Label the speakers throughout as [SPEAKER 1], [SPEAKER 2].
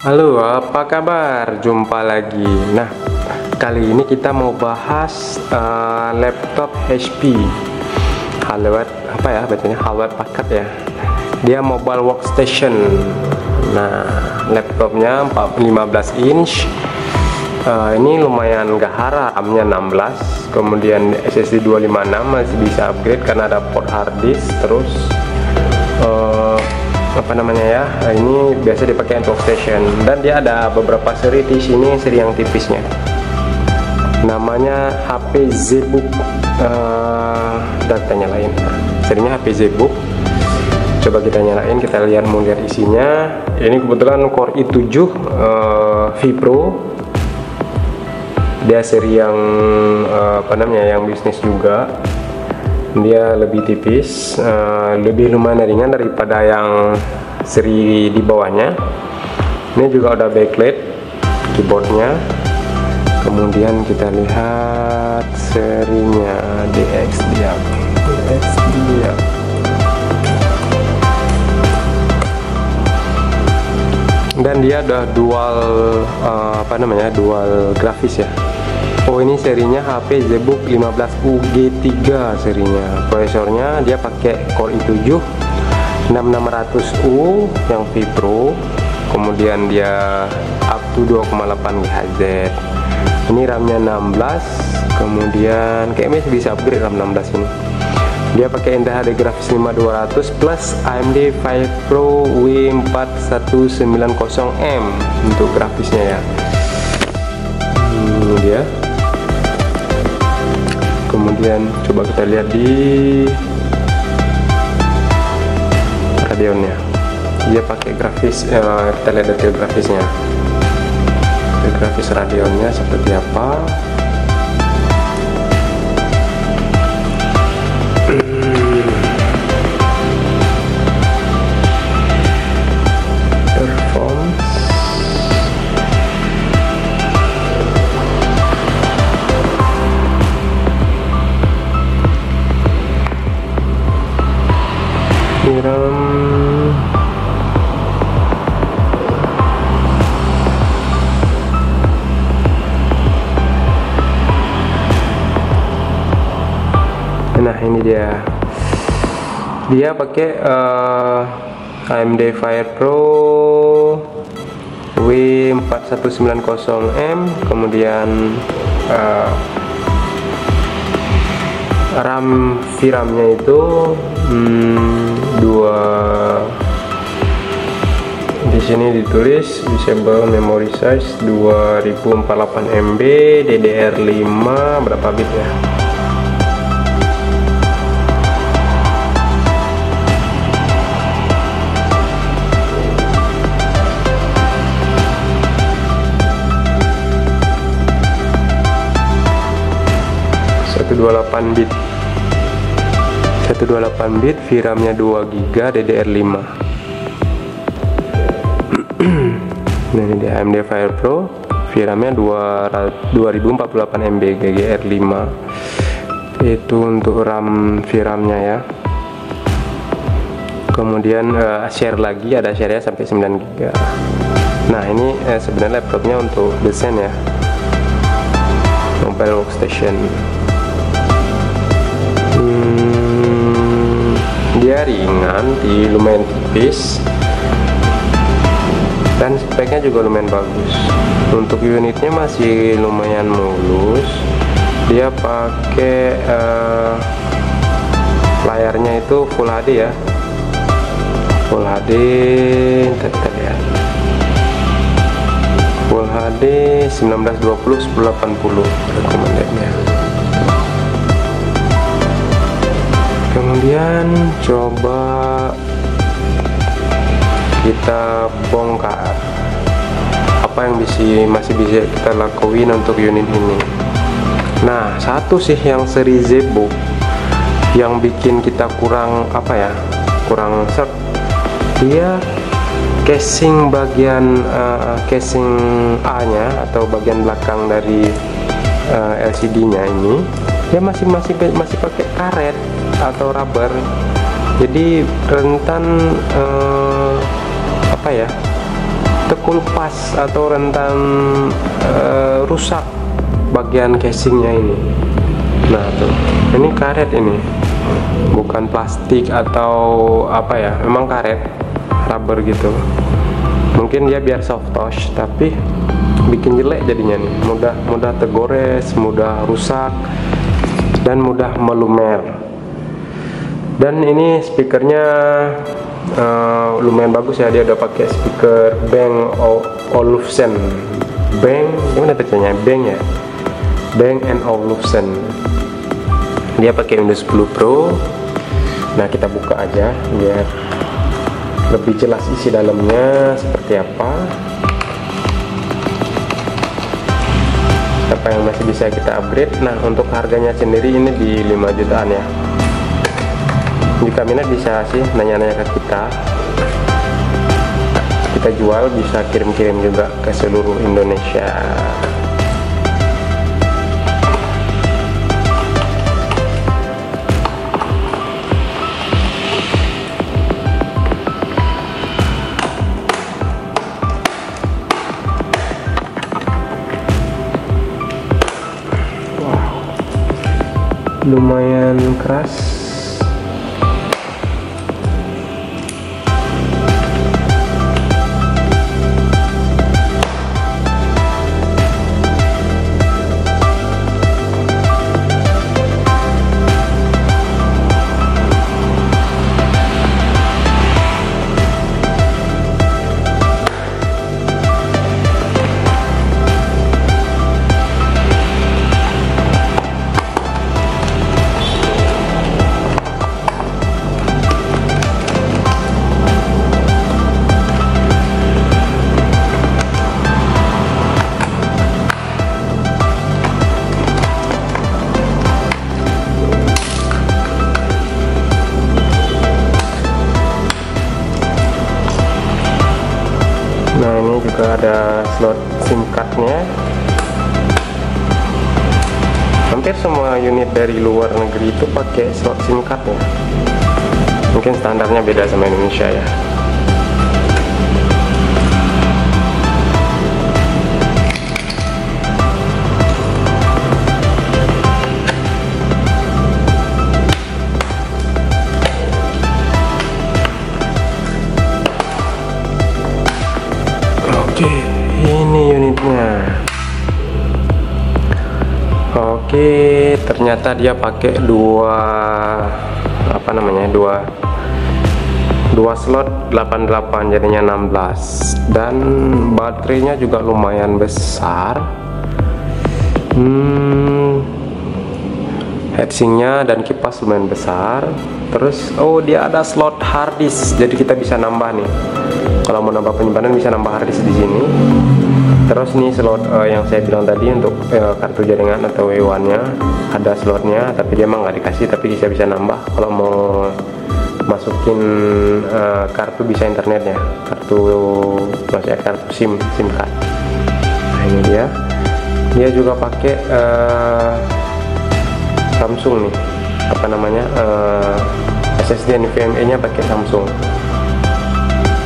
[SPEAKER 1] Halo, apa kabar? Jumpa lagi. Nah, kali ini kita mau bahas laptop HP Hallowed, apa ya bacanya, Hallowed Packard ya. Dia mobile workstation. Nah, laptopnya 15 inch. Ini lumayan gahar, RAM-nya 16, kemudian SSD 256, masih bisa upgrade karena ada port hard disk. Terus apa namanya ya, ini biasa dipakai untuk workstation, dan dia ada beberapa seri di sini, seri yang tipisnya namanya HP ZBook. Kita nyalain serinya HP ZBook. Coba kita nyalain, kita lihat isinya. Ini kebetulan Core i7 Vipro. Dia seri yang apa namanya, yang bisnis juga. Dia lebih tipis, lebih lumayan ringan daripada yang seri di bawahnya. Ini juga ada backlight keyboardnya. Kemudian kita lihat serinya DX dia. Dan dia ada dual apa namanya, dual grafis ya. Oh, ini serinya HP ZBook 15UG3 serinya. Prosesornya dia pakai Core i7 6600U yang Vipro. Kemudian dia up to 2,8 GHz. Ini RAM-nya 16. Kemudian kayaknya bisa upgrade RAM 16 ini. Dia pakai Intel HD Graphics 5200 plus AMD Vipro W4190M untuk grafisnya ya. Ini dia. Kemudian coba kita lihat di Radeonnya. Dia pakai grafis, kita lihat detail grafisnya. Grafis Radeonnya seperti apa? Nah, ini dia pakai AMD Vipro W4190M. kemudian VRAM-nya itu di sini ditulis disable memory size 2048 MB, DDR5 berapa bit ya? bit 128 bit, VRAM-nya 2 GB, DDR5. Nah, ini dia AMD Vipro, VRAM-nya 2048 MB, DDR5. Itu untuk RAM VRAM-nya ya. Kemudian share lagi, ada share-nya sampai 9 GB. Nah, ini sebenarnya laptopnya untuk desain ya, mobile workstation. Dia ringan, lumayan tipis, dan speknya juga lumayan bagus. Untuk unitnya masih lumayan mulus. Dia pakai layarnya itu Full HD ya, Full HD. Kita lihat Full HD 1920 1080 recommendednya. Kemudian coba kita bongkar apa yang masih bisa kita lakuin untuk unit ini. Nah, satu sih yang seri ZBook yang bikin kita kurang apa ya, kurang serp. Dia casing bagian casing A-nya atau bagian belakang dari LCD-nya ini, dia masih pakai karet atau rubber, jadi rentan apa ya, full pas atau rentan rusak bagian casingnya ini. Nah tuh, ini karet ini, bukan plastik atau apa ya, memang karet rubber gitu. Mungkin dia biar soft touch tapi bikin jelek jadinya nih, mudah tergores, mudah rusak, dan mudah melumer. Dan ini speakernya lumayan bagus ya, dia udah pakai speaker Bang & Olufsen. Bang, gimana bacanya? Bang ya, Bang & Olufsen. Dia pakai Windows 10 Pro. Nah kita buka aja biar lebih jelas isi dalamnya seperti apa yang masih bisa kita upgrade. Nah untuk harganya sendiri ini di 5 jutaan ya. Jika minat bisa sih nanya-nanya ke kita jual, bisa kirim-kirim juga ke seluruh Indonesia. Lumayan keras. Nah ini juga ada slot SIM cardnya. Hampir semua unit dari luar negeri itu pakai slot SIM card ya. Mungkin standarnya beda sama Indonesia ya. Oke, ini unitnya. Oke, ternyata dia pakai dua slot 88 jadinya 16, dan baterainya juga lumayan besar. Heatsinknya dan kipas lumayan besar. Terus dia ada slot hard disk, jadi kita bisa nambah nih. Kalau mau nambah penyimpanan bisa nambah hard disk di sini. Terus nih slot yang saya bilang tadi untuk kartu jaringan atau W1-nya ada slotnya, tapi dia emang nggak dikasih, tapi bisa nambah. Kalau mau masukin kartu bisa internetnya, kartu SIM card. Nah ini dia juga pakai Samsung nih, SSD NVMe nya pakai Samsung.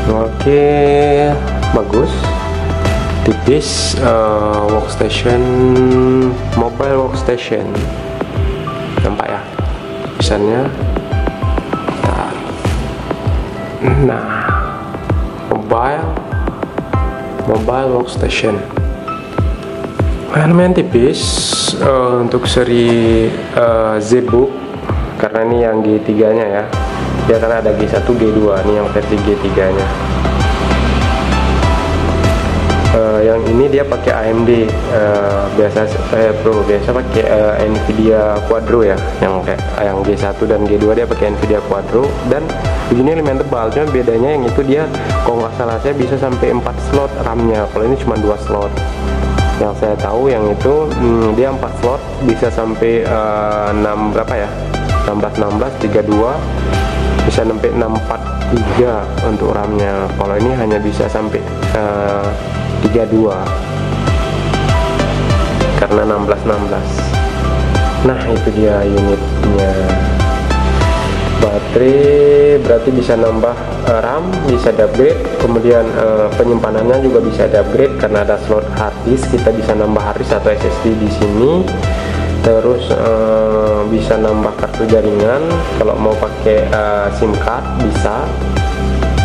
[SPEAKER 1] Oke, bagus, tipis. Workstation, mobile workstation, nampak ya tulisannya. Nah, mobile workstation lumayan tipis untuk seri ZBook, karena ini yang G3 nya ya. Dia karena ada G1, G2, ini yang versi G3 nya. Yang ini dia pakai AMD, biasa pakai Nvidia Quadro ya, yang G1 dan G2 dia pakai Nvidia Quadro, dan begini lumayan tebal. Cuma bedanya yang itu dia, kalau nggak salah saya bisa sampai 4 slot RAM-nya, kalau ini cuma 2 slot. Yang saya tahu yang itu dia 4 slot, bisa sampai 16 32, bisa sampai 643 untuk RAM-nya. Kalau ini hanya bisa sampai 32 karena 16. Nah itu dia unitnya. Baterai berarti bisa nambah RAM, bisa di-upgrade, kemudian penyimpanannya juga bisa di-upgrade karena ada slot hard disk, kita bisa nambah hard disk atau SSD di sini. Terus bisa nambah kartu jaringan kalau mau pakai SIM card bisa.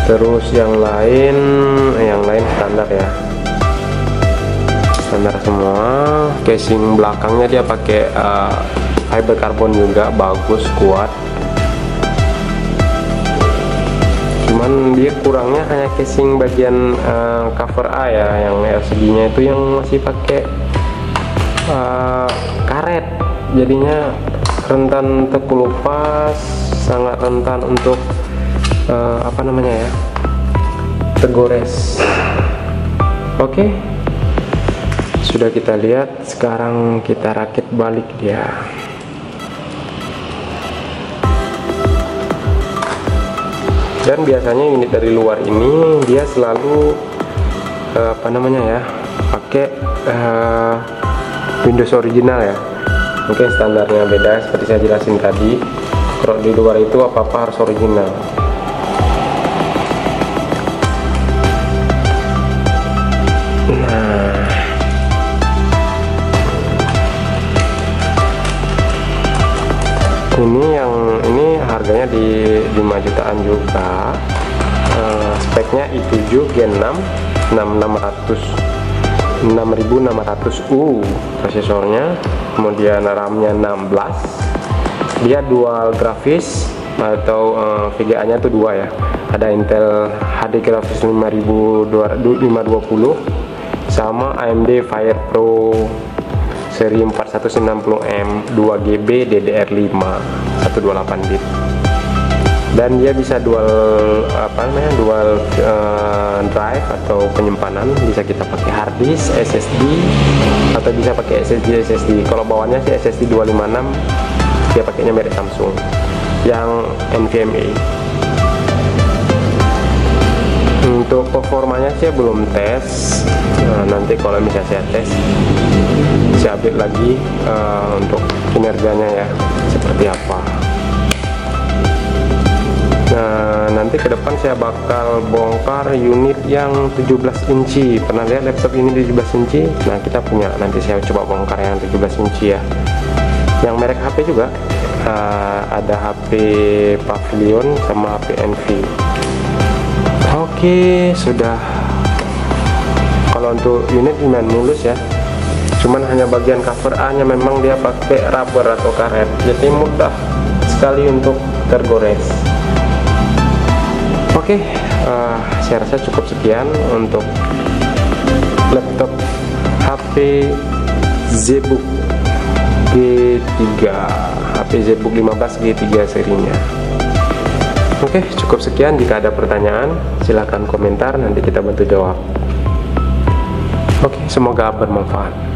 [SPEAKER 1] Terus yang lain standar ya, standar semua. Casing belakangnya dia pakai fiber carbon juga, bagus, kuat. Cuman dia kurangnya hanya casing bagian cover A ya, yang LCD nya itu yang masih pakai karet, jadinya rentan terkelupas, sangat rentan untuk tergores. Oke, sudah kita lihat, sekarang kita rakit balik dia. Dan biasanya unit dari luar ini dia selalu pakai Windows original ya. Mungkin standarnya beda seperti saya jelasin tadi. Kalau di luar itu apa-apa harus original. Nah, ini harganya di 5 jutaan juga. Speknya i7 Gen 6 6600U prosesornya, kemudian RAM-nya 16. Dia dual grafis atau VGA nya itu 2 ya. Ada Intel HD grafis 520 sama AMD FirePro seri 4190M 2GB DDR5 128 bit. Dan dia bisa dual drive atau penyimpanan, bisa kita pakai hard disk, SSD, atau bisa pakai SSD. Kalau bawaannya sih SSD 256, dia pakainya merek Samsung yang NVMe. Untuk performanya saya belum tes. Nanti kalau misalnya saya tes, saya update lagi untuk kinerjanya ya seperti apa. Nah, nanti ke depan saya bakal bongkar unit yang 17 inci. Pernah lihat laptop ini 17 inci? Nah, kita punya. Nanti saya coba bongkar yang 17 inci ya. Yang merek HP juga ada HP Pavilion sama HP Envy. Oke, sudah. Kalau untuk unit lumayan mulus ya. Cuman hanya bagian cover A nya memang dia pakai rubber atau karet, jadi mudah sekali untuk tergores. Oke, saya rasa cukup sekian untuk laptop HP ZBook G3, HP ZBook 15 G3 serinya. Oke, cukup sekian. Jika ada pertanyaan silahkan komentar, nanti kita bantu jawab. Oke, semoga bermanfaat.